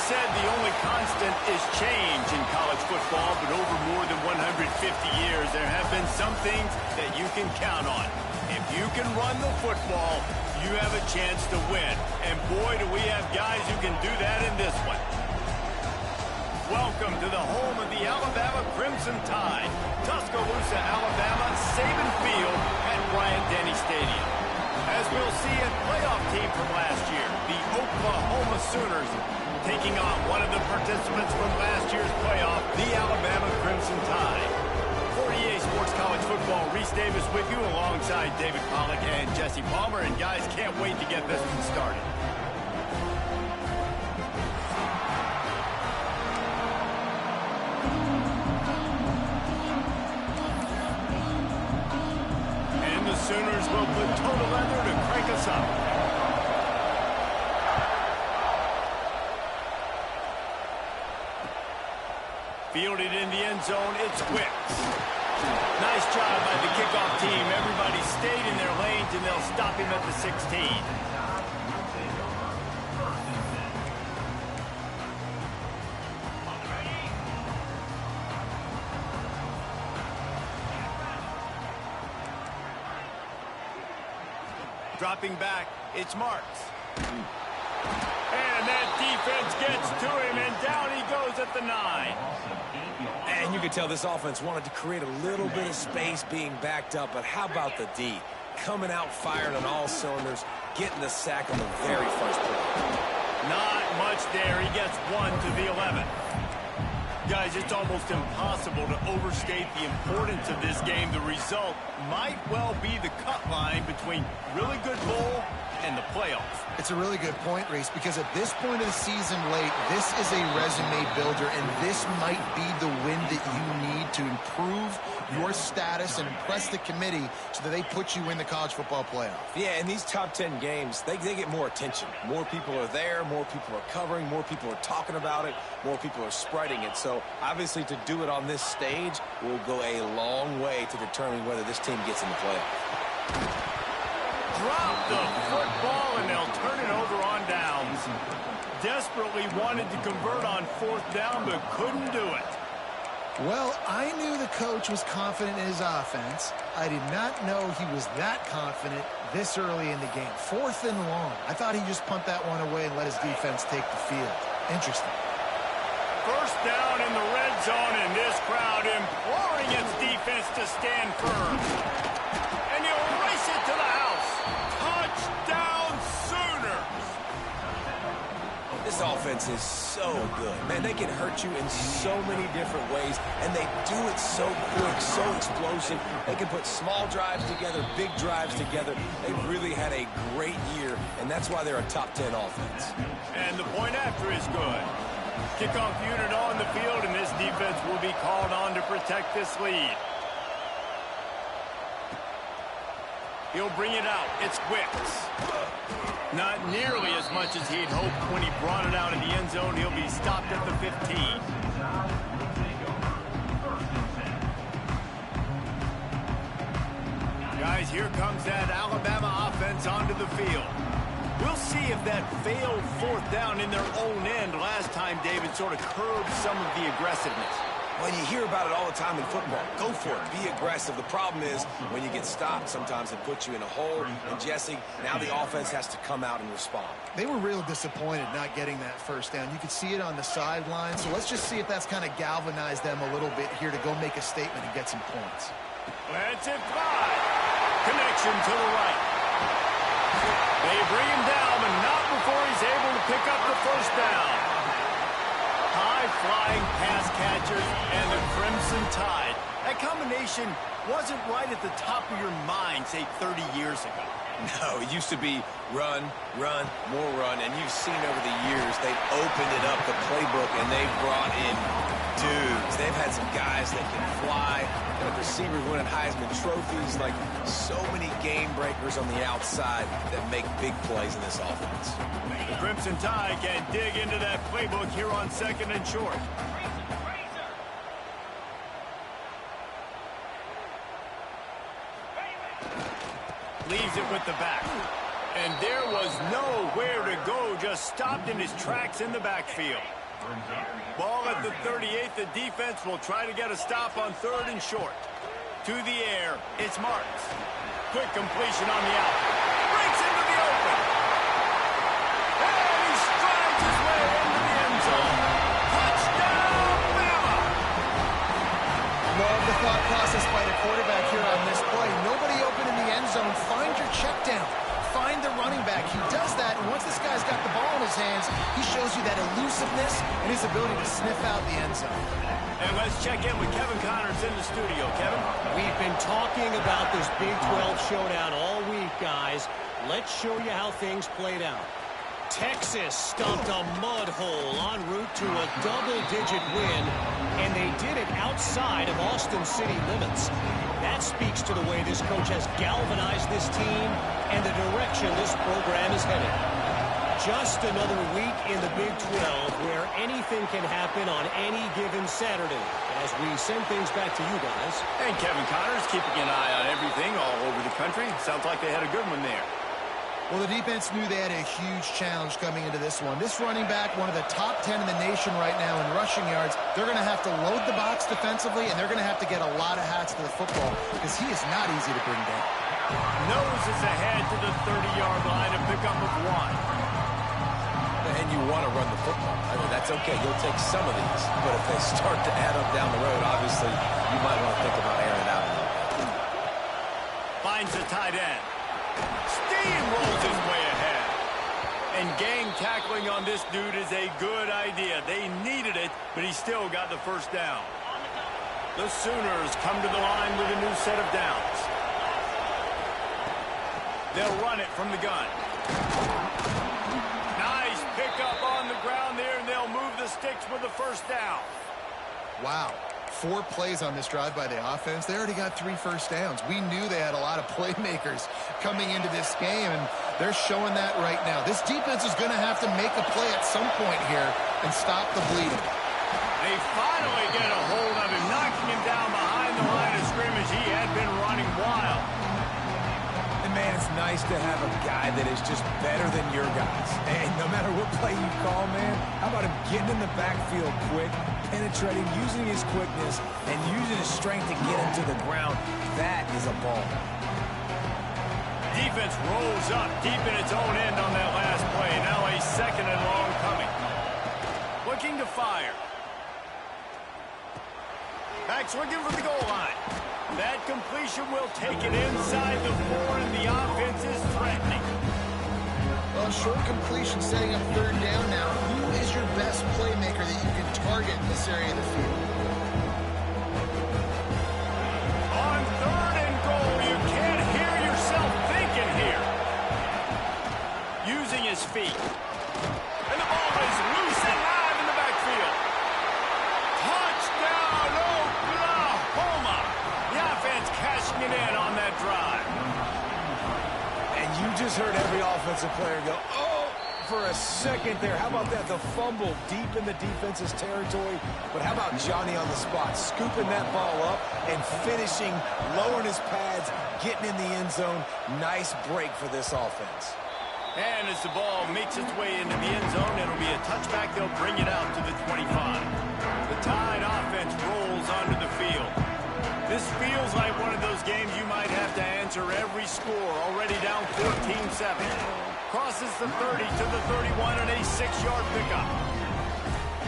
said the only constant is change in college football, but over more than 150 years, there have been some things that you can count on. If you can run the football, you have a chance to win. And boy, do we have guys who can do that in this one. Welcome to the home of the Alabama Crimson Tide. Tuscaloosa, Alabama, Saban Field at Bryant-Denny Stadium. As we'll see, a playoff team from last year, the Oklahoma Sooners, taking on one of the participants from last year's playoff, the Alabama Crimson Tide. For EA Sports College Football, Reese Davis with you alongside David Pollack and Jesse Palmer. And guys, can't wait to get this one started. And the Sooners will put total leather to crank us up. Fielded in the end zone, it's Wicks. Nice job by the kickoff team. Everybody stayed in their lanes, and they'll stop him at the 16. Dropping back, it's Marks. And that defense gets to him, and down he goes at the 9. And you can tell this offense wanted to create a little bit of space being backed up, but how about the D? Coming out firing on all cylinders, getting the sack on the very first play. Not much there. He gets 1 to the 11. Guys, it's almost impossible to overstate the importance of this game. The result might well be the cut line between really good bowl and the playoffs. It's a really good point, Reese, because at this point of the season late, this is a resume builder, and this might be the win that you need to improve your status and impress the committee so that they put you in the college football playoff. Yeah, in these top 10 games, they get more attention. More people are there, more people are covering, more people are talking about it, more people are spreading it. So obviously to do it on this stage will go a long way to determining whether this team gets in the playoff. Drop the football, and they'll turn it over on downs. Desperately wanted to convert on 4th down, but couldn't do it. Well, I knew the coach was confident in his offense. I did not know he was that confident this early in the game. 4th and long. I thought he'd just punt that one away and let his defense take the field. Interesting. First down in the red zone, and this crowd imploring its defense to stand firm. And he'll race it to the house. Touchdown, Sooners! This offense is so good. Man, they can hurt you in so many different ways, and they do it so quick, so explosive. They can put small drives together, big drives together. They really had a great year, and that's why they're a top 10 offense. And the point after is good. Kickoff unit on the field, and this defense will be called on to protect this lead. He'll bring it out. It's Wicks. Not nearly as much as he'd hoped when he brought it out in the end zone. He'll be stopped at the 15. Guys, here comes that Alabama offense onto the field. We'll see if that failed 4th down in their own end last time, David, sort of curbed some of the aggressiveness. When you hear about it all the time in football, go for it. Be aggressive. The problem is when you get stopped, sometimes it puts you in a hole. And, Jesse, now the offense has to come out and respond. They were real disappointed not getting that 1st down. You could see it on the sideline. So let's just see if that's kind of galvanized them a little bit here to go make a statement and get some points. Let's it fly. Connection to the right. They bring him down, but not before he's able to pick up the 1st down. High-flying pass catchers and the Crimson Tide. That combination wasn't right at the top of your mind, say, 30 years ago. No, it used to be run, run, more run, and you've seen over the years they've opened it up, the playbook, and they've brought in dudes. They've had some guys that can fly, and receivers winning Heisman trophies, like so many game breakers on the outside that make big plays in this offense. The Crimson Tide can dig into that playbook here on 2nd and short. Leaves it with the back. And there was nowhere to go, just stopped in his tracks in the backfield. Ball at the 38. The defense will try to get a stop on 3rd and short. To the air, it's Marks. Quick completion on the out. Breaks into the open. And he strides his way into the end zone. Touchdown, Bama! Love the thought process by the quarterback here on this play. Nobody open in the end zone. Find your check down. Find the running back. He does that, and once this guy's got the ball in his hands, he shows you that elusiveness and his ability to sniff out the end zone. And let's check in with Kevin Connors in the studio. Kevin? We've been talking about this Big 12 showdown all week, guys. Let's show you how things played out. Texas stumped a mud hole en route to a double-digit win, and they did it outside of Austin city limits. That speaks to the way this coach has galvanized this team and the direction this program is headed. Just another week in the Big 12 where anything can happen on any given Saturday as we send things back to you guys. And Kevin Connors keeping an eye on everything all over the country. Sounds like they had a good one there. Well, the defense knew they had a huge challenge coming into this one. This running back, one of the top 10 in the nation right now in rushing yards, they're going to have to load the box defensively, and they're going to have to get a lot of hats to the football because he is not easy to bring down. Noses ahead to the 30-yard line, a pickup of 1. And you want to run the football. I mean, that's okay. You'll take some of these. But if they start to add up down the road, obviously, you might want to think about airing it out a little bit. Finds the tight end. Steamrolls his way ahead. And gang tackling on this dude is a good idea. They needed it, but he still got the first down. The Sooners come to the line with a new set of downs. They'll run it from the gun. Nice pickup on the ground there, and they'll move the sticks with the first down. Wow. 4 plays on this drive by the offense. They already got 3 first downs. We knew they had a lot of playmakers coming into this game, and they're showing that right now. This defense is going to have to make a play at some point here and stop the bleeding. They finally get a hold of him, knocking him down behind the line of scrimmage. He had been running wild. And man, it's nice to have a guy that is just better than your guys. And no matter what play you call, man, how about him getting in the backfield quick, penetrating, using his quickness, and using his strength to get him to the ground? That is a ball. Defense rolls up deep in its own end on that last play. Now a 2nd and long coming. Looking to fire. Backs looking for the goal line. That completion will take it inside the 4, and the offense is threatening. Well, short completion setting up 3rd down now. Who is your best playmaker that you can target in this area of the field? On 3rd and goal, you can't hear yourself thinking here. Using his feet. And the ball is loose and live in the backfield. Touchdown, Oklahoma. The offense cashing it in on that drive. And you just heard every offensive player go, oh, for a second there. How about that? The fumble deep in the defense's territory. But how about Johnny on the spot, scooping that ball up and finishing, lowering his pads, getting in the end zone. Nice break for this offense. And as the ball makes its way into the end zone, it'll be a touchback. They'll bring it out to the 25. The Tide offense rolls onto the field. This feels like one of those games you might have to answer every score. Already down 14-7. Crosses the 30 to the 31 and a 6-yard pickup.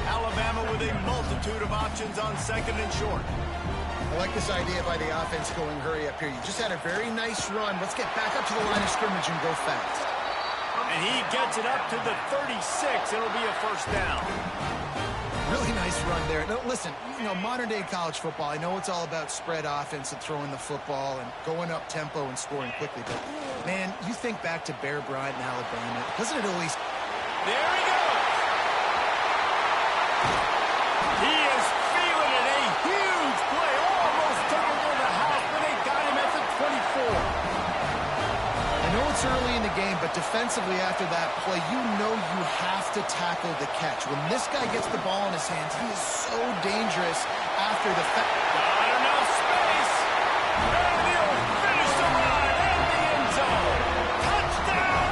Alabama with a multitude of options on 2nd and short. I like this idea by the offense going hurry up here. You just had a very nice run. Let's get back up to the line of scrimmage and go fast. And he gets it up to the 36. It'll be a first down. Really nice run there. Now, listen, you know, modern-day college football, I know it's all about spread offense and throwing the football and going up tempo and scoring quickly, but, man, you think back to Bear Bryant in Alabama. Doesn't it always... There he goes. He is feeling it. A huge play. Almost took him to the house, but they got him at the 24. I know it's early in the game, but defensively after that play, you know you have to tackle the catch. When this guy gets the ball in his hands, he is so dangerous after the fact. Not enough space. And he'll finish the run in the end zone. Touchdown,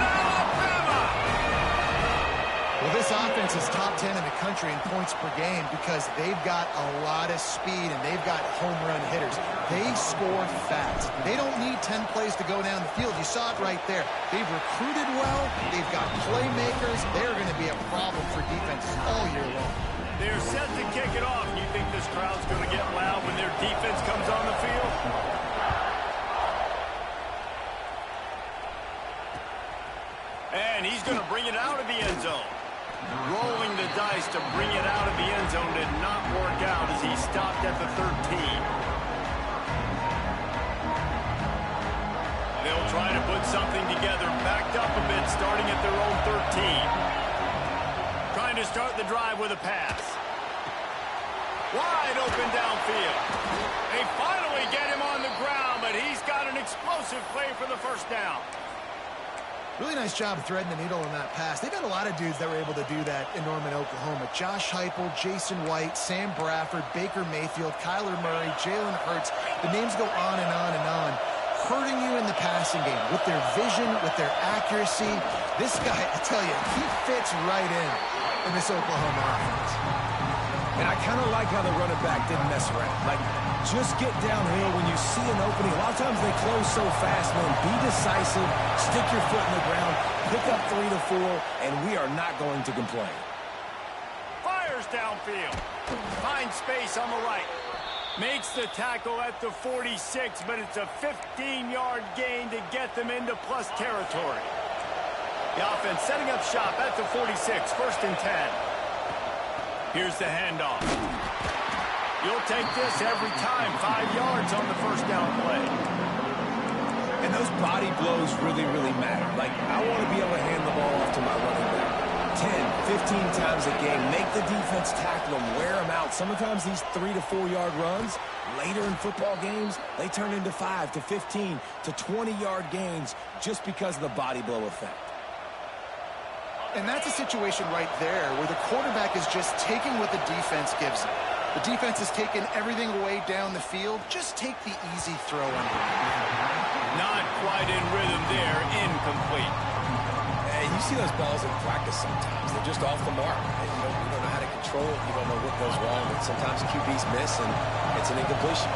country in points per game because they've got a lot of speed and they've got home run hitters. They score fast. They don't need 10 plays to go down the field. You saw it right there. They've recruited well. They've got playmakers. They're going to be a problem for defenses all year long. They're set to kick it off. You think this crowd's going to get loud when their defense comes on the field? And he's going to bring it out of the end zone. Rolling the dice to bring it out of the end zone did not work out as he stopped at the 13. They'll try to put something together, backed up a bit, starting at their own 13. Trying to start the drive with a pass. Wide open downfield. They finally get him on the ground, but he's got an explosive play for the first down. Really nice job threading the needle on that pass. They've got a lot of dudes that were able to do that in Norman, Oklahoma. Josh Heupel, Jason White, Sam Bradford, Baker Mayfield, Kyler Murray, Jalen Hurts. The names go on and on and on. Hurting you in the passing game with their vision, with their accuracy. This guy, I tell you, he fits right in this Oklahoma offense. And I kind of like how the running back didn't mess around. Like, just get downhill when you see an opening. A lot of times they close so fast, man. Be decisive, stick your foot in the ground, pick up 3 to 4, and we are not going to complain. Fires downfield. Finds space on the right. Makes the tackle at the 46, but it's a 15-yard gain to get them into plus territory. The offense setting up shop at the 46, first and 10. Here's the handoff. You'll take this every time. 5 yards on the first down play. And those body blows really, really matter. Like, I want to be able to hand the ball off to my running back 10, 15 times a game. Make the defense tackle them, wear them out. Sometimes these 3 to 4 yard runs, later in football games, they turn into 5 to 15 to 20-yard gains just because of the body blow effect. And that's a situation right there where the quarterback is just taking what the defense gives him. The defense has taken everything away down the field. Just take the easy throw under. Not quite in rhythm there. Incomplete. Hey, you see those balls in practice sometimes. They're just off the mark. And you don't know how to control it. You don't know what goes wrong. And sometimes QBs miss, and it's an incompletion.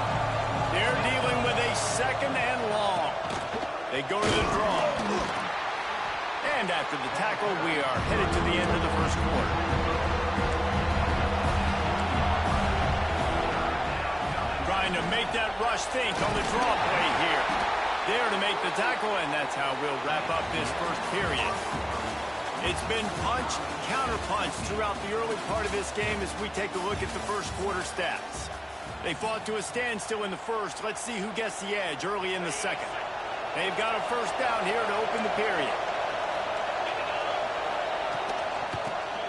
They're dealing with a second and long. They go to the draw. And after the tackle, we are headed to the end of the first quarter. Trying to make that rush think on the draw play here. There to make the tackle, and that's how we'll wrap up this first period. It's been punch, counter-punch throughout the early part of this game as we take a look at the first quarter stats. They fought to a standstill in the first. Let's see who gets the edge early in the second. They've got a first down here to open the period.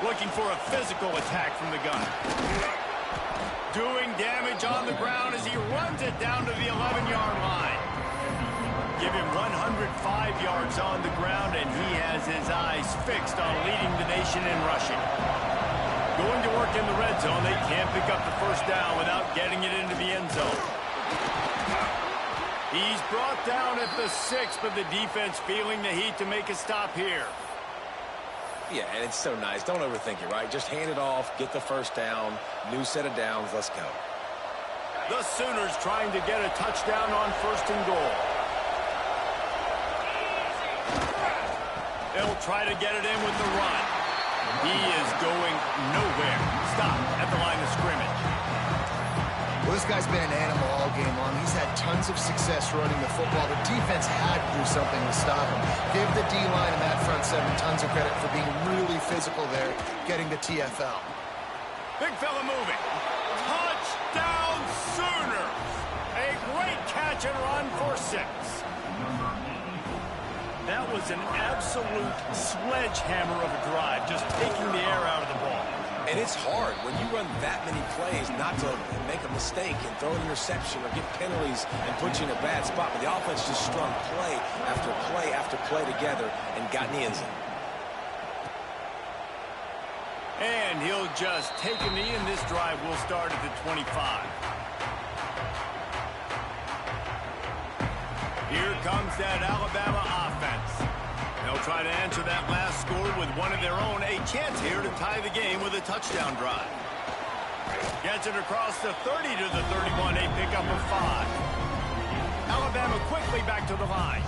Looking for a physical attack from the gun. Doing damage on the ground as he runs it down to the 11-yard line. Give him 105 yards on the ground, and he has his eyes fixed on leading the nation in rushing. Going to work in the red zone. They can't pick up the first down without getting it into the end zone. He's brought down at the 6, but the defense feeling the heat to make a stop here. Yeah, and it's so nice. Don't overthink it, right? Just hand it off, get the first down, new set of downs, let's go. The Sooners trying to get a touchdown on first and goal. They'll try to get it in with the run. He is going nowhere. Stop at the line of scrimmage. Well, this guy's been an animal all game long. He's had tons of success running the football. The defense had to do something to stop him. Give the D-line and that front seven tons of credit for being really physical there, getting the TFL. Big fella moving. Touchdown Sooners. A great catch and run for 6. That was an absolute sledgehammer of a drive, just taking the air out of the ball. And it's hard when you run that many plays not to make a mistake and throw an interception or get penalties and put you in a bad spot. But the offense just strung play after play after play together and got in the end zone. And he'll just take a knee, and this drive will start at the 25. Here comes that Alabama offense. They'll try to answer that last score with one of their own. A chance here to tie the game with a touchdown drive. Gets it across the 30 to the 31. A pickup of 5. Alabama quickly back to the line.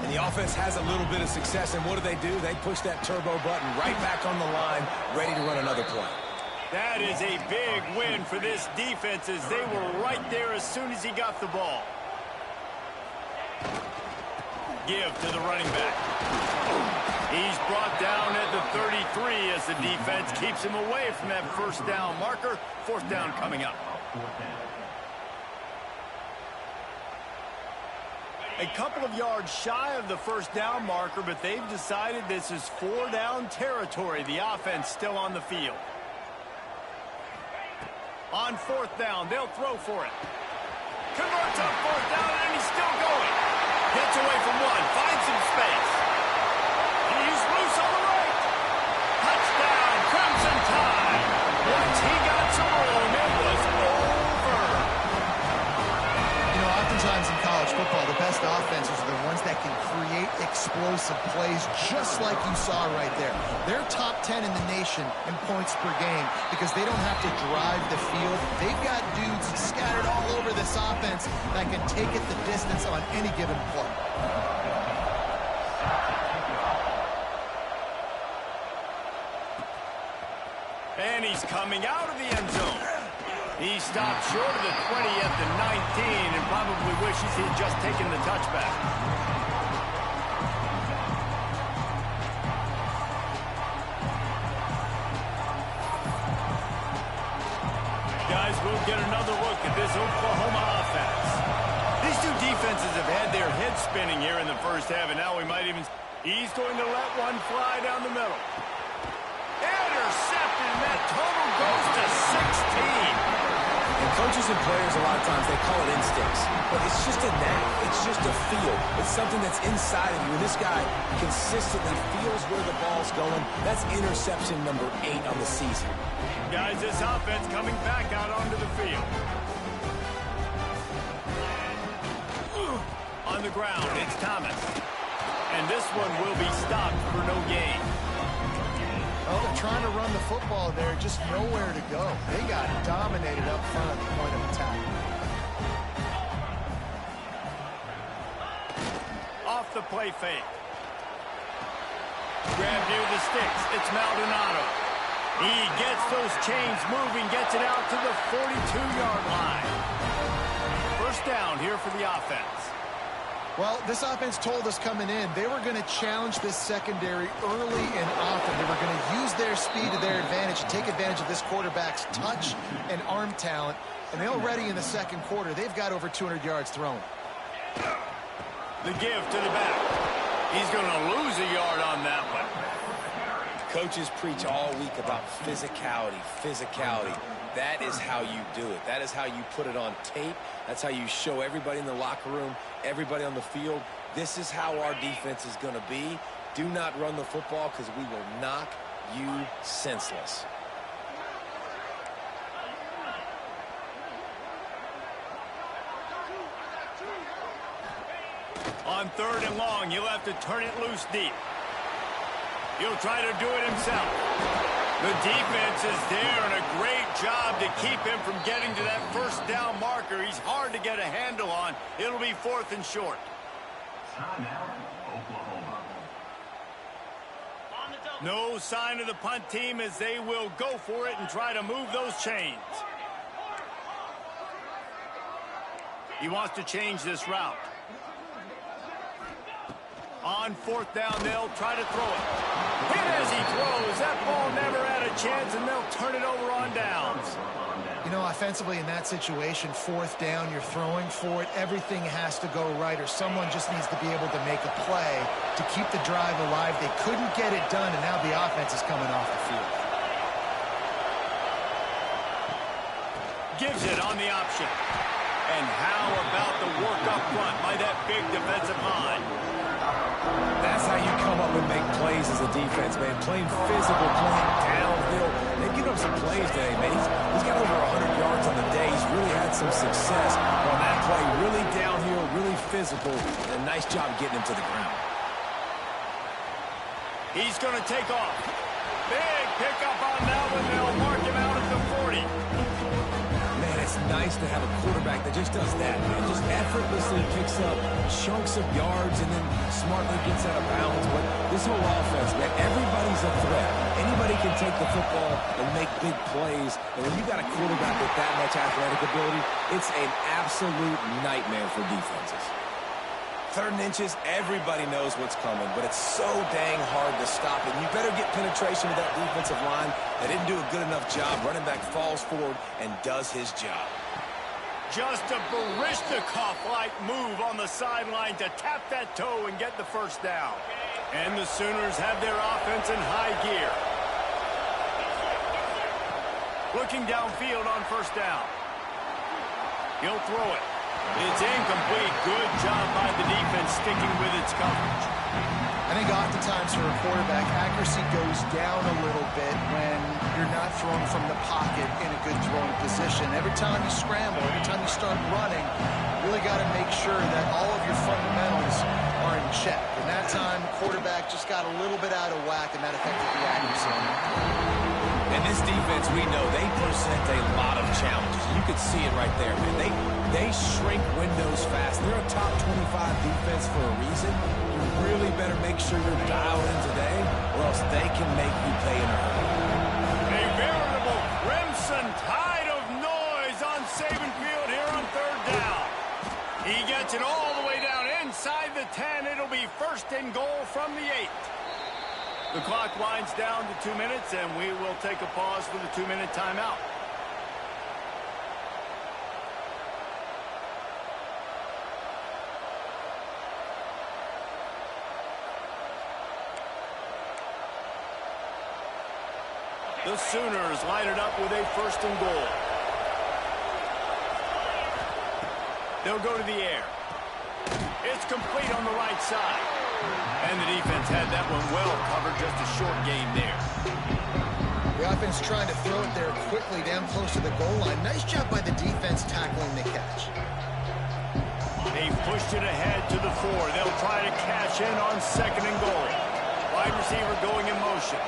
And the offense has a little bit of success, and what do? They push that turbo button right back on the line, ready to run another play. That is a big win for this defense as they were right there as soon as he got the ball. Give to the running back. He's brought down at the 33 as the defense keeps him away from that first down marker. Fourth down coming up. A couple of yards shy of the first down marker, but they've decided this is 4-down territory. The offense still on the field. On fourth down, they'll throw for it. Converts on fourth down, and he's still going. Gets away from one, finds some space. He's loose on the right. Touchdown, Crimson Tide. Once he got some room, it was over. You know, oftentimes in college football, the best offenses are the ones that can create explosive plays just like you saw right there. They're top 10 in the nation in points per game because they don't have to drive the field. They've got dudes scattered all over this offense that can take it the distance on any given play. And he's coming out of the end zone. He stopped short of the 20 at the 19 and probably wishes he had just taken the touchback. Guys, we'll get another look at this Oklahoma offense. These two defenses have had their heads spinning here in the first half, and now we might even... He's going to let one fly down the middle. Intercepted, and that total goes to 16. And coaches and players, a lot of times, they call it instincts. But it's just a knack. It's just a feel. It's something that's inside of you. And this guy consistently feels where the ball's going. That's interception number 8 on the season. Guys, this offense coming back out onto the field. On the ground, it's Thomas. And this one will be stopped for no gain. Well, they're trying to run the football there, just nowhere to go. They got dominated up front at the point of attack. Off the play fake. Grab near the sticks. It's Maldonado. He gets those chains moving, gets it out to the 42-yard line. First down here for the offense. Well, this offense told us coming in they were going to challenge this secondary early and often. They were going to use their speed to their advantage and take advantage of this quarterback's touch and arm talent. And already in the second quarter, they've got over 200 yards thrown. The give to the back. He's going to lose a yard on that one. Coaches preach all week about physicality, physicality. That is how you do it. That is how you put it on tape. That's how you show everybody in the locker room, everybody on the field. This is how our defense is going to be. Do not run the football because we will knock you senseless. On third and long, he'll have to turn it loose deep. He'll try to do it himself. The defense is there, and a great job to keep him from getting to that first down marker. He's hard to get a handle on. It'll be fourth and short. No sign of the punt team as they will go for it and try to move those chains. He wants to change this route. On fourth down, they'll try to throw it. Hit as he throws. That ball never had a chance, and they'll turn it over on downs. You know, offensively in that situation, fourth down, you're throwing for it. Everything has to go right, or someone just needs to be able to make a play to keep the drive alive. They couldn't get it done, and now the offense is coming off the field. Gives it on the option. And how about the work up front by that big defensive line? That's how you come up and make plays as a defense, man. Playing physical, playing downhill. They've given up some plays today, man. He's got over 100 yards on the day. He's really had some success on that play. Really downhill, really physical, and a nice job getting him to the ground. He's going to take off. Big pickup on that one. They'll mark him out at the 40. Man, it's nice to have a quarterback that just does that, man. Just effortlessly picks up chunks of yards and then smartly gets out of bounds. But this whole offense, man, everybody's a threat. Anybody can take the football and make big plays. And when you got a quarterback with that much athletic ability, it's an absolute nightmare for defenses. 3rd and inches, everybody knows what's coming, but it's so dang hard to stop it. You better get penetration with that defensive line. They didn't do a good enough job. Running back falls forward and does his job. Just a Baryshnikov-like move on the sideline to tap that toe and get the first down. And the Sooners have their offense in high gear. Looking downfield on first down. He'll throw it. It's incomplete. Good job by the defense sticking with its coverage. I think oftentimes for a quarterback, accuracy goes down a little bit when you're not throwing from the pocket in a good throwing position. Every time you scramble, every time you start running, you really got to make sure that all of your fundamentals are in check. And that time, the quarterback just got a little bit out of whack, and that affected the accuracy. And this defense, we know, they present a lot of challenges. You could see it right there, man. They shrink windows fast. They're a top 25 defense for a reason. You really better make sure you're dialed in today, or else they can make you pay in a hurry. A veritable crimson tide of noise on Saban Field here on 3rd down. He gets it all the way down inside the 10. It'll be 1st and goal from the 8. The clock winds down to 2 minutes, and we will take a pause for the 2-minute timeout. The Sooners line it up with a 1st and goal. They'll go to the air. It's complete on the right side. And the defense had that one well covered, just a short gain there. The offense trying to throw it there quickly down close to the goal line. Nice job by the defense tackling the catch. They pushed it ahead to the 4. They'll try to cash in on 2nd and goal. Wide receiver going in motion.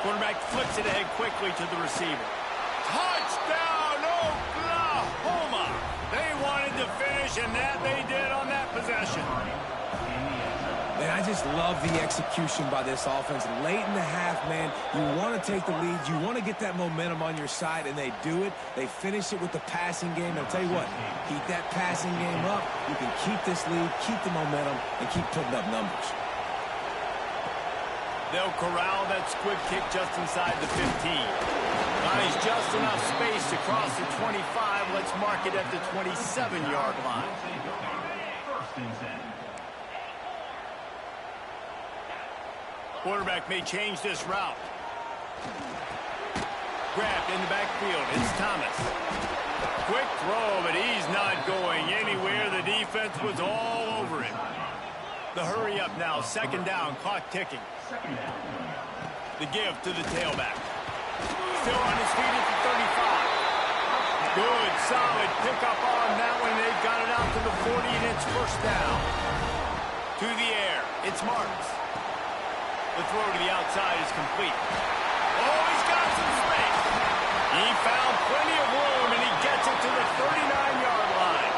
Quarterback flips it ahead quickly to the receiver. Touchdown, Oklahoma! They wanted to finish, and that they did on that possession. Man, I just love the execution by this offense. Late in the half, man, you want to take the lead. You want to get that momentum on your side, and they do it. They finish it with the passing game. I'll tell you what, keep that passing game up. You can keep this lead, keep the momentum, and keep putting up numbers. They'll corral that squib kick just inside the 15. Finds just enough space to cross the 25. Let's mark it at the 27-yard line. Quarterback may change this route. Grabbed in the backfield. It's Thomas. Quick throw, but he's not going anywhere. The defense was all over him. The hurry up now. 2nd down. Clock ticking. The give to the tailback. Still on his feet at the 35. Good, solid pickup on that one. They've got it out to the 40, and it's 1st down. To the air. It's Marks. The throw to the outside is complete. Oh, he's got some space. He found plenty of room, and he gets it to the 39-yard line.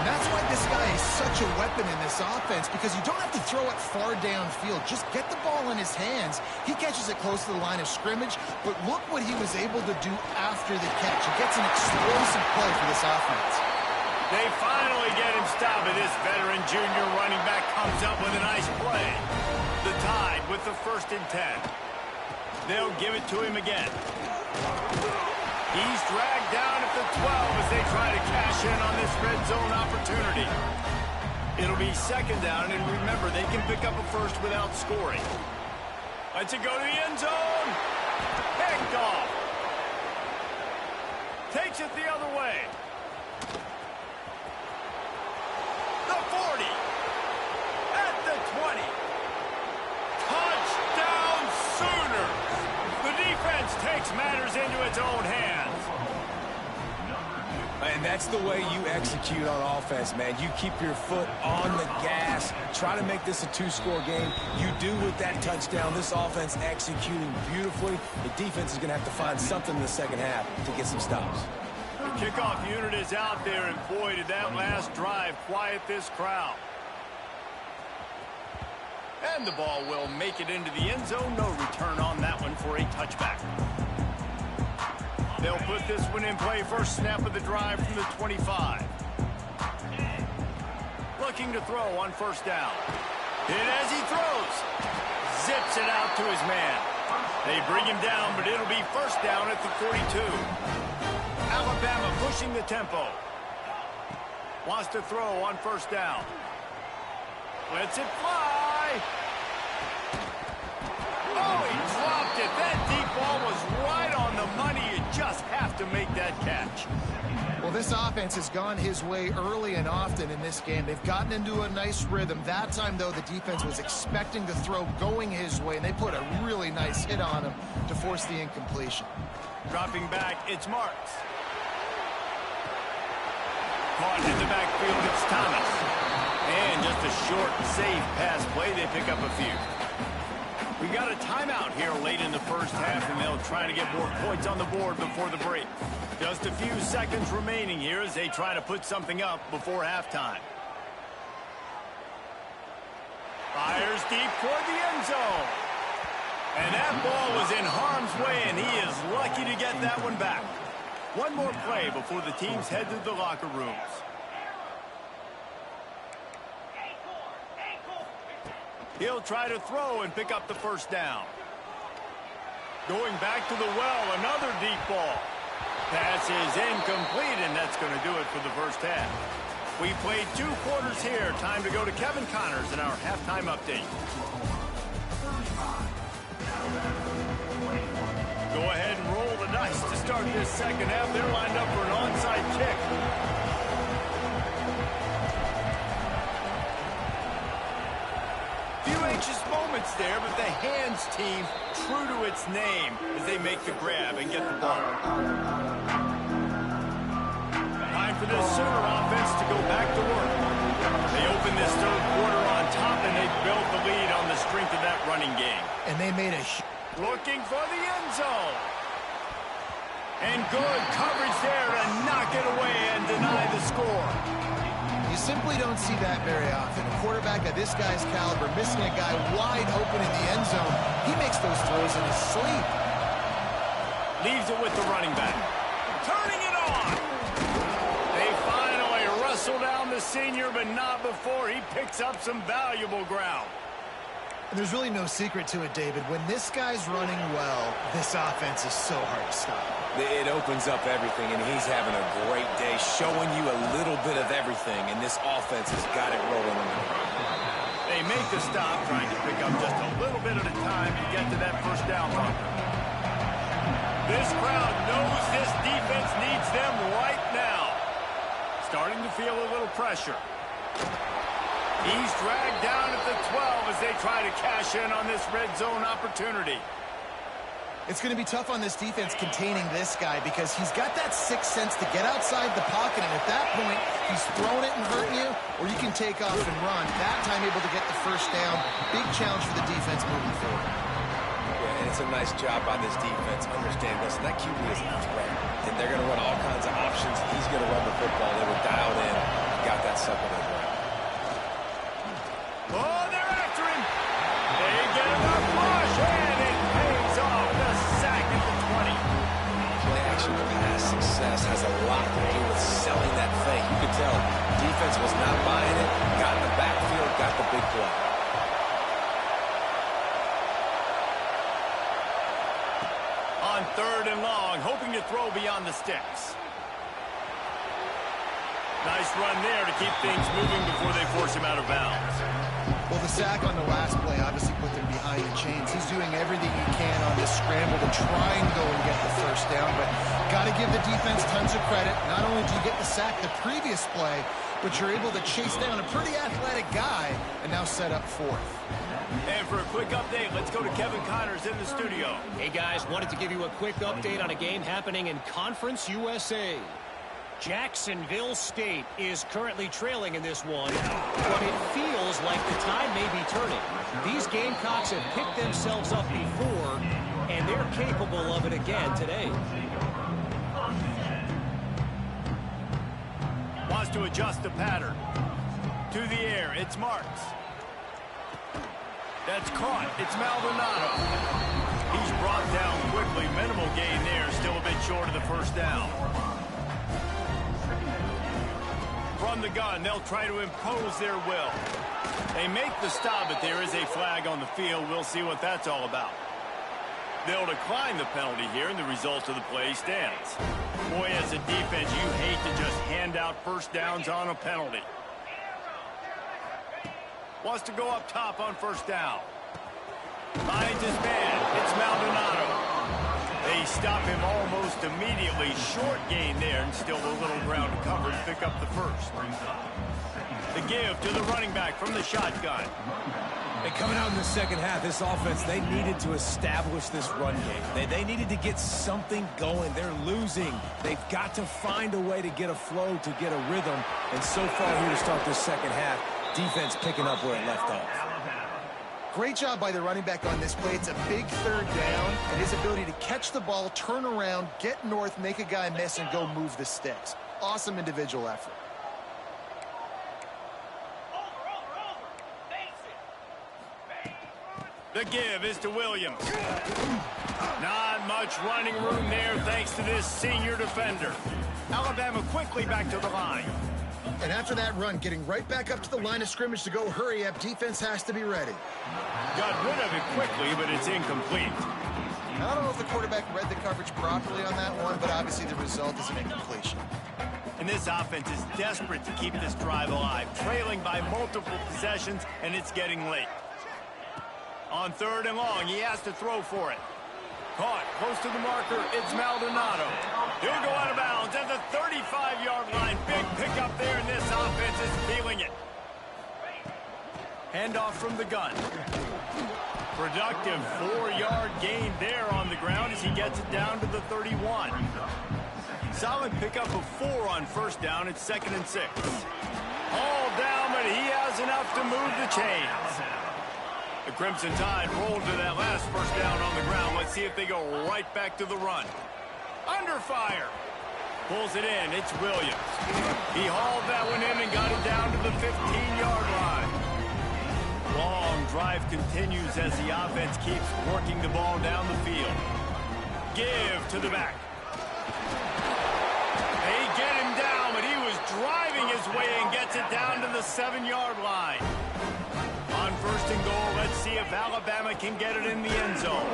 And that's why this guy is such a weapon in this offense, because you don't have to throw it far downfield. Just get the ball in his hands. He catches it close to the line of scrimmage, but look what he was able to do after the catch. He gets an explosive play for this offense. They finally get him stopped, and this veteran junior running back comes up with a nice play. The Tide with the 1st and 10. They'll give it to him again. He's dragged down at the 12 as they try to cash in on this red zone opportunity. It'll be 2nd down, and remember, they can pick up a 1st without scoring. Let's it go to the end zone. Picked off. Takes it the other way. The 40. At the 20. Touchdown Sooners! The defense takes matters into its own hands. And And that's the way you execute on offense, man. You keep your foot on the gas, try to make this a two-score game. You do with that touchdown. This offense executing beautifully. The defense is going to have to find something in the second half to get some stops. The kickoff unit is out there, and boy, did that last drive quiet this crowd. And the ball will make it into the end zone. No return on that one for a touchback. They'll put this one in play. First snap of the drive from the 25. Looking to throw on first down. And as he throws, zips it out to his man. They bring him down, but it'll be first down at the 42. Alabama pushing the tempo. Wants to throw on first down. Lets it fly. Oh, he dropped it. That deep ball was right on the money. You just have to make that catch. Well, this offense has gone his way early and often in this game. They've gotten into a nice rhythm. That time, though, the defense was expecting the throw going his way, and they put a really nice hit on him to force the incompletion. Dropping back, it's Marks. Caught in the backfield, it's Thomas. And just a short, safe pass play. They pick up a few. We got a timeout here late in the first half, and they'll try to get more points on the board before the break. Just a few seconds remaining here as they try to put something up before halftime. Fires deep toward the end zone. And that ball was in harm's way, and he is lucky to get that one back. One more play before the teams head to the locker rooms. He'll try to throw and pick up the first down. Going back to the well, another deep ball. Pass is incomplete, and that's going to do it for the first half. We played 2 quarters here. Time to go to Kevin Connors in our halftime update. Go ahead and roll the dice to start this second half. They're lined up for an onside kick. Anxious moments there, but the hands team true to its name as they make the grab and get the ball. Time for this Sooner offense to go back to work. They open this third quarter on top, and they built the lead on the strength of that running game. And they made a looking for the end zone. And good coverage there to knock it away and deny the score. You simply don't see that very often. A quarterback of this guy's caliber missing a guy wide open in the end zone. He makes those throws in his sleep. Leaves it with the running back. Turning it on. They finally wrestle down the senior, but not before he picks up some valuable ground. And there's really no secret to it, David. When this guy's running well, this offense is so hard to stop. It opens up everything, and he's having a great day, showing you a little bit of everything, and this offense has got it rolling on the ground. They make the stop, trying to pick up just a little bit at a time to get to that first down marker. This crowd knows this defense needs them right now. Starting to feel a little pressure. He's dragged down at the 12 as they try to cash in on this red zone opportunity. It's going to be tough on this defense containing this guy because he's got that sixth sense to get outside the pocket, and at that point, he's throwing it and hurting you, or you can take off and run. That time able to get the first down. Big challenge for the defense moving forward. Yeah, and it's a nice job by this defense. Understand, listen, that QB is a threat, and they're going to run all kinds of options. He's going to run the football. They were dialed in. Got that sucker to the ground. Oh, they're after him. They get enough push, and it pays off. The sack at the 20. Play-action pass success has a lot to do with selling that fake. You could tell defense was not buying it. Got in the backfield, got the big play. On 3rd and long, hoping to throw beyond the sticks. Nice run there to keep things moving before they force him out of bounds. Well, the sack on the last play obviously put them behind the chains. He's doing everything he can on this scramble to try and go and get the first down, but got to give the defense tons of credit. Not only do you get the sack the previous play, but you're able to chase down a pretty athletic guy and now set up 4th. And for a quick update, let's go to Kevin Connors in the studio. Hey, guys, wanted to give you a quick update on a game happening in Conference USA. Jacksonville State is currently trailing in this one, but it feels like the tide may be turning. These Gamecocks have picked themselves up before, and they're capable of it again today. Wants to adjust the pattern. To the air, it's Marks. That's caught. It's Maldonado. He's brought down quickly. Minimal gain there. Still a bit short of the first down. From the gun, they'll try to impose their will. They make the stop, but there is a flag on the field. We'll see what that's all about. They'll decline the penalty here, and the result of the play stands. Boy, as a defense, you hate to just hand out first downs on a penalty. Wants to go up top on first down. Finds his man. It's Maldonado. They stop him almost immediately. Short gain there, and still a little ground to cover to pick up the first. The give to the running back from the shotgun. And coming out in the second half, this offense, they needed to establish this run game. They needed to get something going. They're losing. They've got to find a way to get a flow, to get a rhythm. And so far here to start this second half, defense picking up where it left off. Great job by the running back on this play. It's a big third down, and his ability to catch the ball, turn around, get north, make a guy miss, and go move the sticks. Awesome individual effort. The give is to Williams. Not much running room there thanks to this senior defender. Alabama quickly back to the line. And after that run, getting right back up to the line of scrimmage to go hurry up, defense has to be ready. Got rid of it quickly, but it's incomplete. I don't know if the quarterback read the coverage properly on that one, but obviously the result is an incompletion. And this offense is desperate to keep this drive alive, trailing by multiple possessions, and it's getting late. On third and long, he has to throw for it. Caught close to the marker, it's Maldonado. He'll go out of bounds at the 35-yard line. Big pickup there, and this offense is feeling it. Handoff from the gun. Productive 4-yard gain there on the ground as he gets it down to the 31. Solid pickup of 4 on first down. It's 2nd and 6. All down, but he has enough to move the chains. The Crimson Tide rolled to that last first down on the ground. Let's see if they go right back to the run. Under fire. Pulls it in. It's Williams. He hauled that one in and got it down to the 15-yard line. Long drive continues as the offense keeps working the ball down the field. Give to the back. They get him down, but he was driving his way and gets it down to the 7-yard line. On first and goal, let's see if Alabama can get it in the end zone.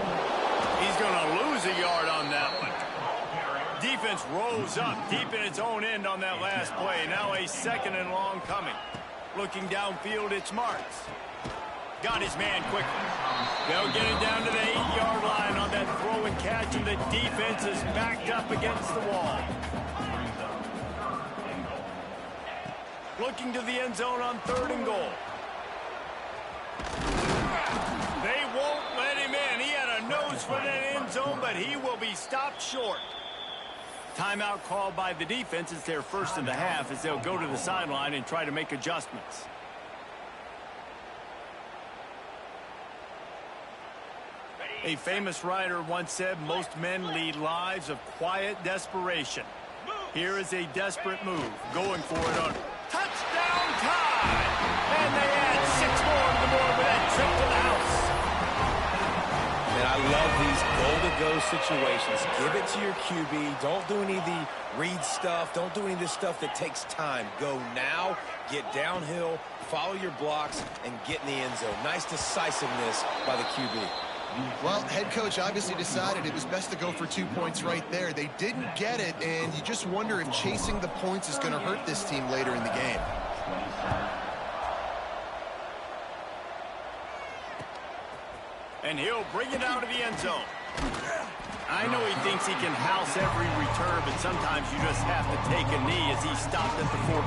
He's going to lose a yard on that one. Defense rolls up deep in its own end on that last play. Now a 2nd and long coming. Looking downfield, it's Marks. Got his man quickly. They'll get it down to the 8-yard line on that throw and catch, and the defense is backed up against the wall. Looking to the end zone on 3rd and goal. They won't let him in. He had a nose for that end zone, but he will be stopped short. Timeout called by the defense. It's their first in the half as they'll go to the sideline and try to make adjustments. A famous writer once said, most men lead lives of quiet desperation. Here is a desperate move. Going for it on touchdown time. And they add 6 more to the board with that trip to the house. And I love these goal-to-go situations. Give it to your QB. Don't do any of the read stuff. Don't do any of this stuff that takes time. Go now, get downhill, follow your blocks, and get in the end zone. Nice decisiveness by the QB. Well, head coach obviously decided it was best to go for 2 points right there. They didn't get it, and you just wonder if chasing the points is going to hurt this team later in the game. And he'll bring it out of the end zone. I know he thinks he can house every return, but sometimes you just have to take a knee as he stopped at the 14.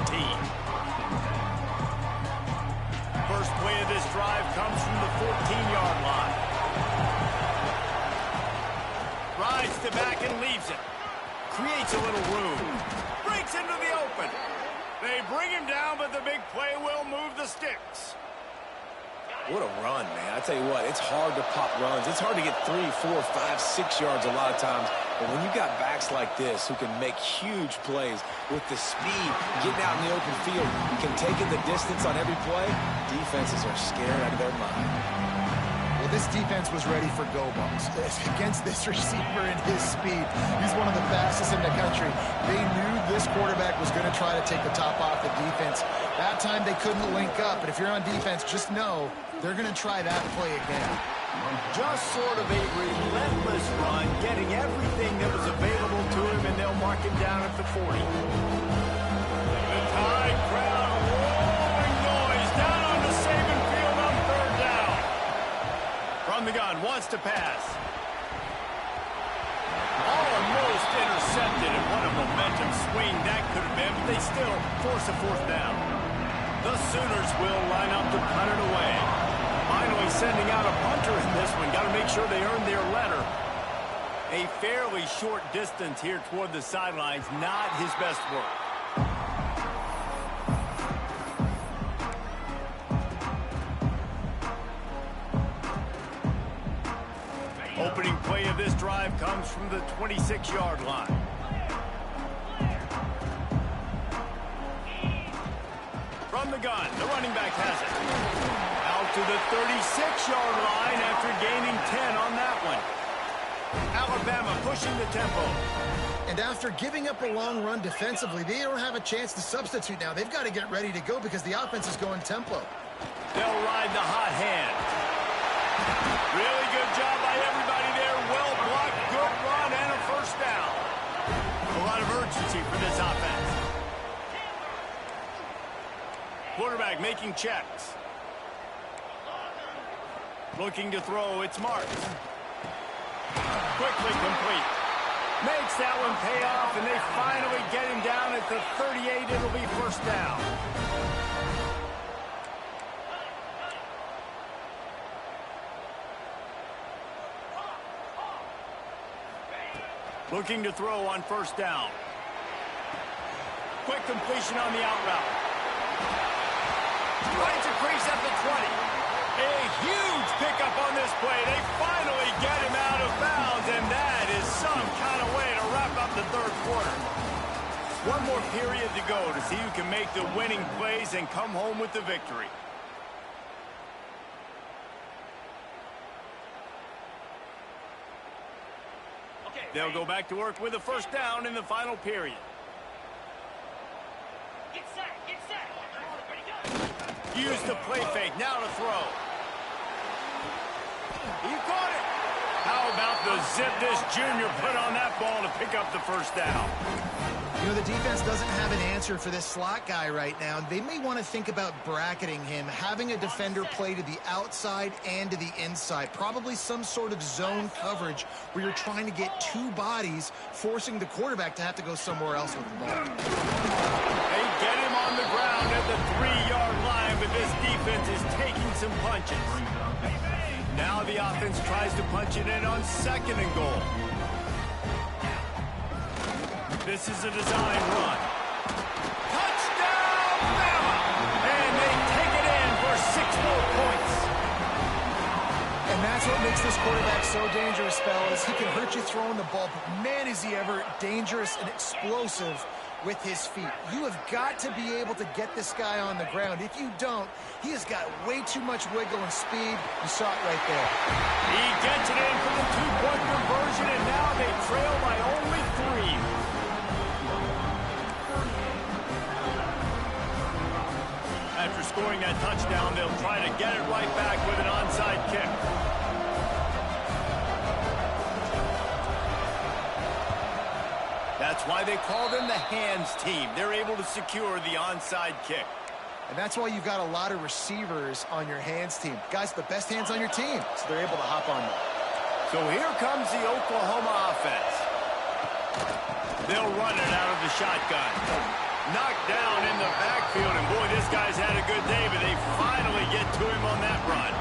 First play of this drive comes from the 14-yard line. Rides to back and leaves it. Creates a little room. breaks into the open. They bring him down, but the big play will move the sticks. What a run, man. I tell you what, it's hard to pop runs. It's hard to get 3, 4, 5, 6 yards a lot of times. But when you got backs like this who can make huge plays with the speed, getting out in the open field, can take in the distance on every play, defenses are scared out of their mind. Well, this defense was ready for go balls against this receiver and his speed. He's one of the fastest in the country. They knew this quarterback was going to try to take the top off the defense. That time they couldn't link up, but if you're on defense, just know they're going to try that play again. Just sort of a relentless run, getting everything that was available to him, and they'll mark him down at the 40. The Tide crowd, roaring noise, down on the Saban field on third down. From the gun, wants to pass. Almost intercepted, and what a momentum swing that could have been, but they still force a fourth down. The Sooners will line up to punt it away. Finally sending out a punter in this one. Got to make sure they earn their letter. A fairly short distance here toward the sidelines. Not his best work. Opening play of this drive comes from the 26-yard line. From the gun, the running back has it. Out to the 36-yard line after gaining 10 on that one. Alabama pushing the tempo. And after giving up a long run defensively, they don't have a chance to substitute now. They've got to get ready to go because the offense is going tempo. They'll ride the hot hand. Really good job by everybody there. Well blocked, good run, and a first down. A lot of urgency for this offense. Quarterback making checks. Looking to throw, it's marked. Quickly complete. Makes that one pay off, and they finally get him down at the 38. It'll be first down. Looking to throw on first down. Quick completion on the out route. Finds a crease at the 20. A huge pickup on this play. They finally get him out of bounds, and that is some kind of way to wrap up the third quarter. One more period to go to see who can make the winning plays and come home with the victory. They'll go back to work with a first down in the final period. Get set, get set. Use the play fake, now to throw. He caught it. How about the zip this junior put on that ball to pick up the first down? You know, the defense doesn't have an answer for this slot guy right now. They may want to think about bracketing him, having a defender play to the outside and to the inside. Probably some sort of zone coverage where you're trying to get two bodies, forcing the quarterback to have to go somewhere else with the ball. They get him on the ground at the 3-yard line, but this defense is taking some punches. Now the offense tries to punch it in on second and goal. This is a design run. Touchdown, Bama! And they take it in for 6 more points. And that's what makes this quarterback so dangerous, fellas. He can hurt you throwing the ball, but man, is he ever dangerous and explosive with his feet. You have got to be able to get this guy on the ground. If you don't, he has got way too much wiggle and speed. You saw it right there. He gets it in for the 2-point conversion, and now they trail by only 3. After scoring that touchdown, they'll try to get it right back with an onside kick. That's why they call them the hands team. They're able to secure the onside kick. And that's why you've got a lot of receivers on your hands team. Guys, the best hands on your team, so they're able to hop on them. So here comes the Oklahoma offense. They'll run it out of the shotgun. Knocked down in the backfield, and boy, this guy's had a good day, but they finally get to him on that run.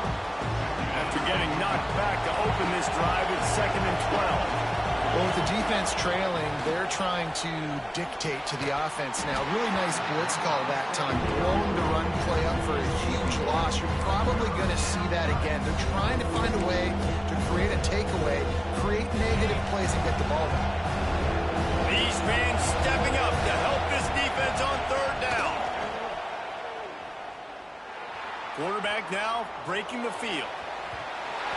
After getting knocked back to open this drive, it's 2nd and 12. Well, with the defense trailing, they're trying to dictate to the offense now. Really nice blitz call that time. Blowing the run play up for a huge loss. You're probably going to see that again. They're trying to find a way to create a takeaway, create negative plays, and get the ball back. These fans stepping up to help this defense on third down. Quarterback now breaking the field.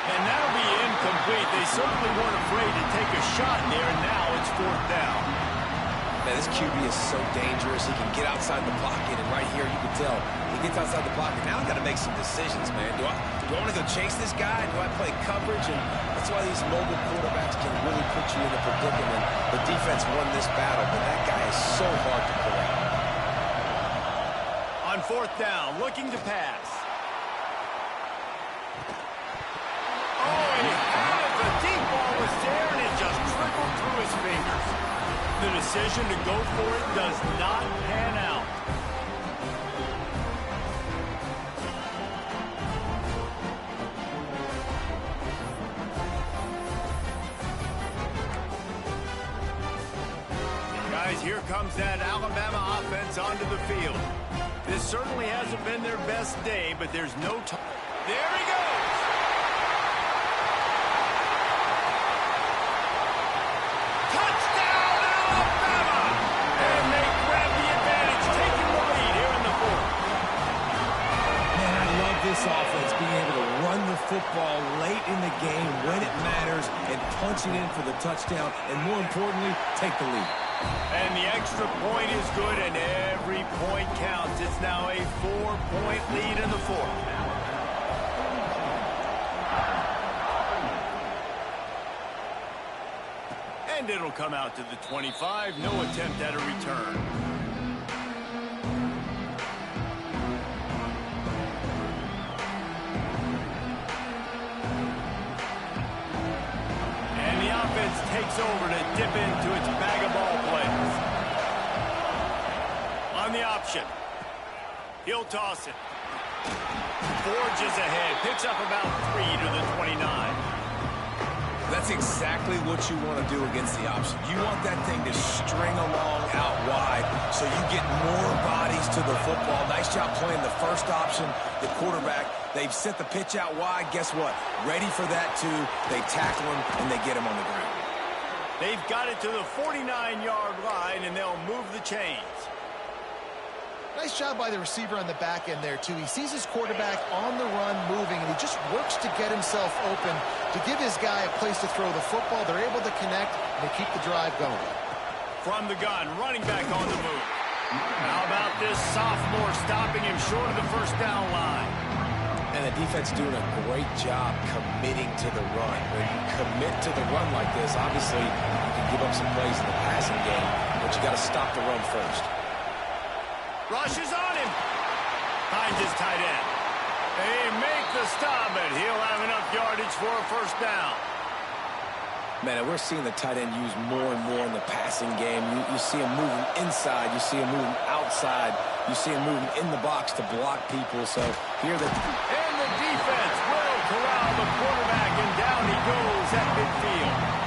And that'll be incomplete. They certainly weren't afraid to take a shot there, and now it's fourth down. Man, this QB is so dangerous. He can get outside the pocket, and right here you can tell he gets outside the pocket. Now I've got to make some decisions, man. Do I want to go chase this guy? Do I play coverage? And that's why these mobile quarterbacks can really put you in a predicament. The defense won this battle, but that guy is so hard to pull out. On fourth down, looking to pass. Oh, and he had it. The deep ball was there, and it just trickled through his fingers. The decision to go for it does not pan out. Guys, here comes that Alabama offense onto the field. This certainly hasn't been their best day, but there's no time. There he goes. Touchdown, Alabama! And they grab the advantage, taking the lead here in the fourth. Man, I love this offense being able to run the football late in the game when it matters and punching in for the touchdown, and more importantly, take the lead. And the extra point is good, and every point counts. It's now a 4-point lead in the fourth. And it'll come out to the 25. No attempt at a return. And the offense takes over to dip into its bag of ball plays. On the option. He'll toss it. Forges ahead. Picks up about 3 to the 29. That's exactly what you want to do against the option. You want that thing to string along out wide so you get more bodies to the football. Nice job playing the first option, the quarterback. They've sent the pitch out wide. Guess what? Ready for that, too. They tackle him, and they get him on the ground. They've got it to the 49-yard line, and they'll move the chains. Nice job by the receiver on the back end there, too. He sees his quarterback on the run moving, and he just works to get himself open to give his guy a place to throw the football. They're able to connect, and they keep the drive going. From the gun, running back on the move. How about this sophomore stopping him short of the first down line? And the defense doing a great job committing to the run. When you commit to the run like this, obviously you can give up some plays in the passing game, but you got to stop the run first. Rushes on him. Finds his tight end. They make the stop, and he'll have enough yardage for a first down. Man, and we're seeing the tight end used more and more in the passing game. You see him moving inside. You see him moving outside. You see him moving in the box to block people. So here the... And the defense will corral the quarterback, and down he goes at midfield.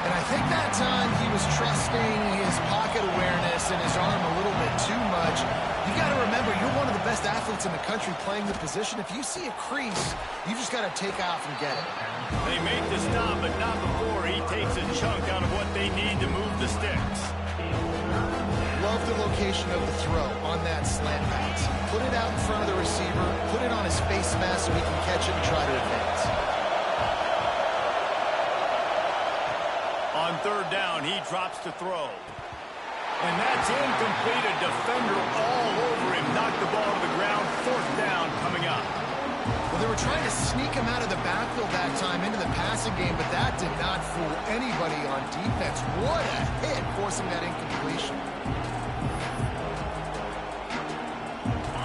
And I think that time he was trusting his pocket awareness and his arm a little bit too much. You got to remember, you're one of the best athletes in the country playing the position. If you see a crease, you just got to take off and get it. They make the stop, but not before he takes a chunk out of what they need to move the sticks. Love the location of the throw on that slant pass. Put it out in front of the receiver, put it on his face mask so he can catch it and try to advance. On third down, he drops to throw. And that's incomplete. A defender all over him. Knocked the ball to the ground. Fourth down coming up. Well, they were trying to sneak him out of the backfield that time into the passing game, but that did not fool anybody on defense. What a hit, forcing that incompletion.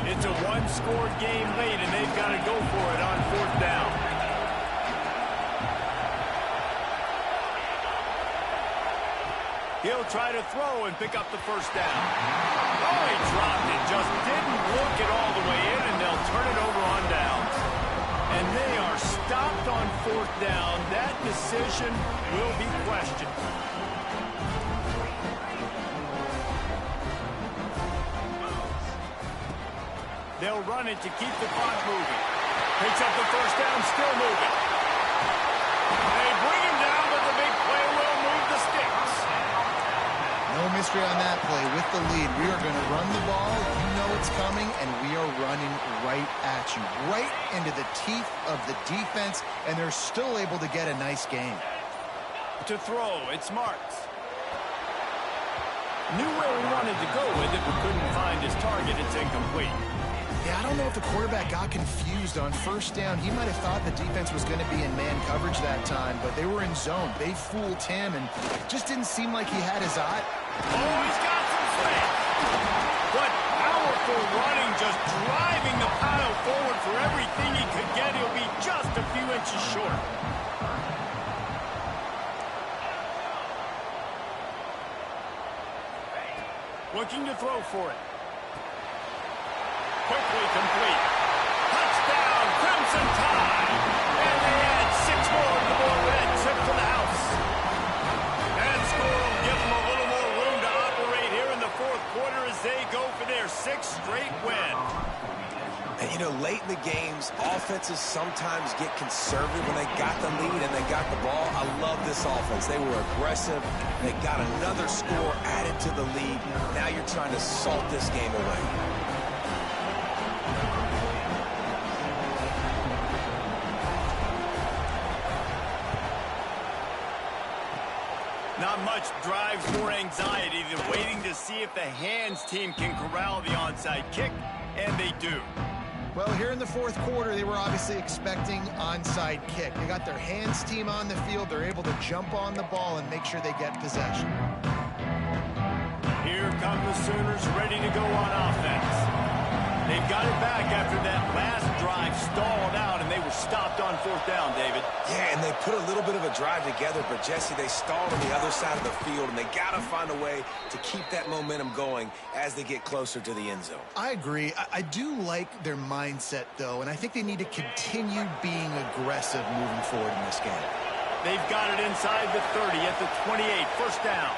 It's a one-score game late, and they've got to go for it on fourth down. He'll try to throw and pick up the first down. Oh, he dropped it. Just didn't look it all the way in, and they'll turn it over on downs. And they are stopped stopped on 4th down. That decision will be questioned. They'll run it to keep the clock moving. Picks up the 1st down, still moving. They bring him down, but the big play will move the sticks. No mystery on that play. With the lead, we are going to run the ball. You know it's coming, and we are running right at you, right into the teeth of the defense, and they're still able to get a nice game. To throw, it's Marks. Knew where he wanted to go with it, but couldn't find his target. It's incomplete. Yeah, I don't know if the quarterback got confused on 1st down. He might have thought the defense was going to be in man coverage that time, but they were in zone. They fooled him, and just didn't seem like he had his eye. Oh, he's got some space. But powerful running, just driving the pile forward for everything he could get. He'll be just a few inches short. Looking to throw for it. Quickly complete. Touchdown, Crimson Tide. And they add 6 more to the board with that trip to the house. That score will give them a little more room to operate here in the 4th quarter as they go for their 6th straight win. And, you know, late in the games, offenses sometimes get conservative when they got the lead and they got the ball. I love this offense. They were aggressive. They got another score added to the lead. Now you're trying to salt this game away. Not much drives more anxiety than waiting to see if the hands team can corral the onside kick, and they do. Well, here in the 4th quarter, they were obviously expecting onside kick. They got their hands team on the field. They're able to jump on the ball and make sure they get possession. Here come the Sooners ready to go on offense. They've got it back after that last drive stalled out, and they were stopped on 4th down, David. Yeah, and they put a little bit of a drive together, but, Jesse, they stalled on the other side of the field, and they got to find a way to keep that momentum going as they get closer to the end zone. I agree. I do like their mindset, though, and I think they need to continue being aggressive moving forward in this game. They've got it inside the 30 at the 28, 1st down.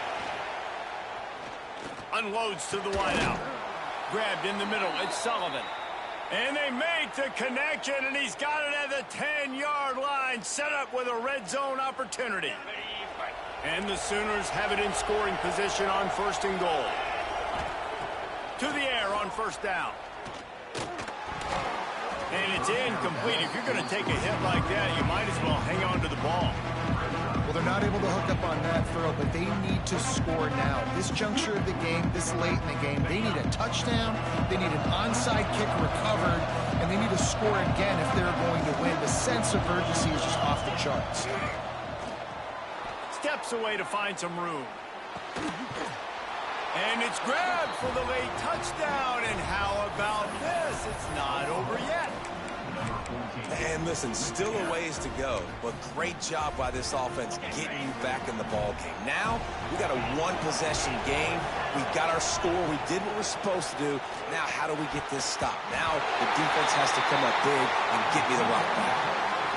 Unloads to the wideout. Grabbed in the middle, it's Sullivan. And they make the connection, and he's got it at the 10-yard line, set up with a red zone opportunity. And the Sooners have it in scoring position on 1st and goal. To the air on 1st down. And it's incomplete. If you're going to take a hit like that, you might as well hang on to the ball. Well, they're not able to hook up on that throw, but they need to score now. This juncture of the game, this late in the game, they need a touchdown, they need an onside kick recovered, and they need to score again if they're going to win. The sense of urgency is just off the charts. Steps away to find some room. And it's grabbed for the late touchdown. And how about this? It's not over yet. And listen, still a ways to go, but great job by this offense getting you back in the ball game. Now, we got a one-possession game. We got our score. We did what we're supposed to do. Now, how do we get this stopped? Now, the defense has to come up big and get me the rock back.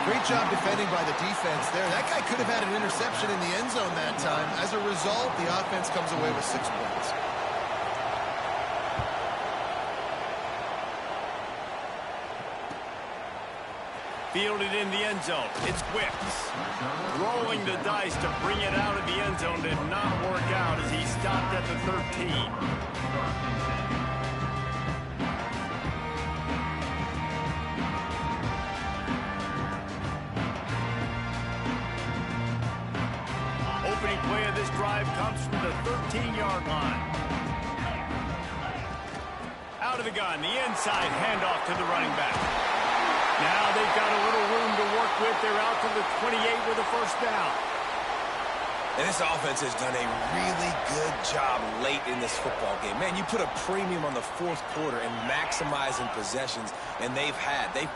Great job defending by the defense there. That guy could have had an interception in the end zone that time. As a result, the offense comes away with 6 points. Fielded in the end zone. It's Wicks. Rolling the dice to bring it out of the end zone did not work out as he stopped at the 13. Opening play of this drive comes from the 13-yard line. Out of the gun, the inside handoff to the running back. Now they've got a little room to work with. They're out to the 28 with a 1st down. And this offense has done a really good job late in this football game. Man, you put a premium on the 4th quarter and maximizing possessions, and they've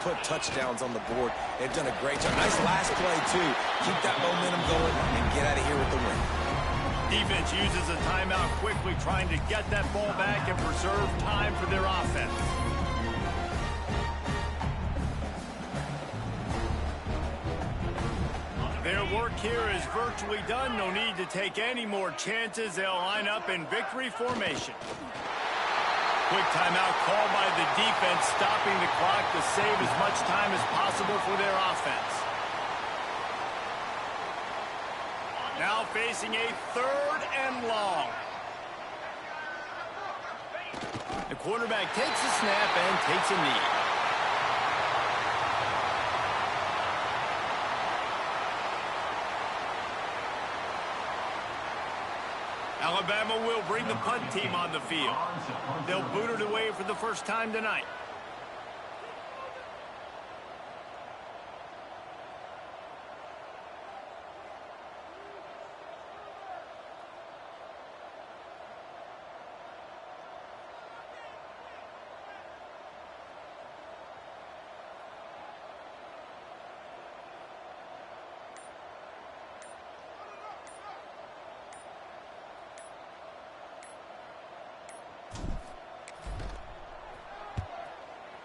put touchdowns on the board. They've done a great job. Nice last play, too. Keep that momentum going and get out of here with the win. Defense uses a timeout quickly, trying to get that ball back and preserve time for their offense. work here is virtually done. No need to take any more chances. They'll line up in victory formation. Quick timeout called by the defense, stopping the clock to save as much time as possible for their offense. Now facing a 3rd and long. The quarterback takes a snap and takes a knee. Alabama will bring the punt team on the field. They'll boot it away for the first time tonight.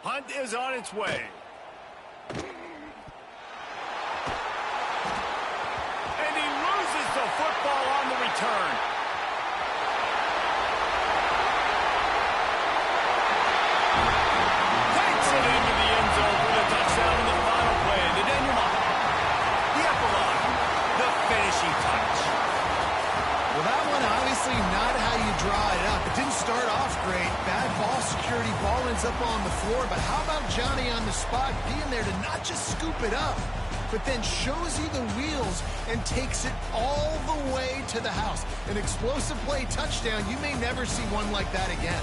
Punt is on its way. And he loses the football on the return. Takes it into the end zone for the touchdown in the final play. The denouement. The epilogue. The finishing touch. Well, that one obviously not how you draw it up. It didn't start off great. Bad ball security. Ball ends up on the floor. But how about Johnny on the spot being there to not just scoop it up, but then shows you the wheels and takes it all the way to the house. An explosive play touchdown. You may never see one like that again.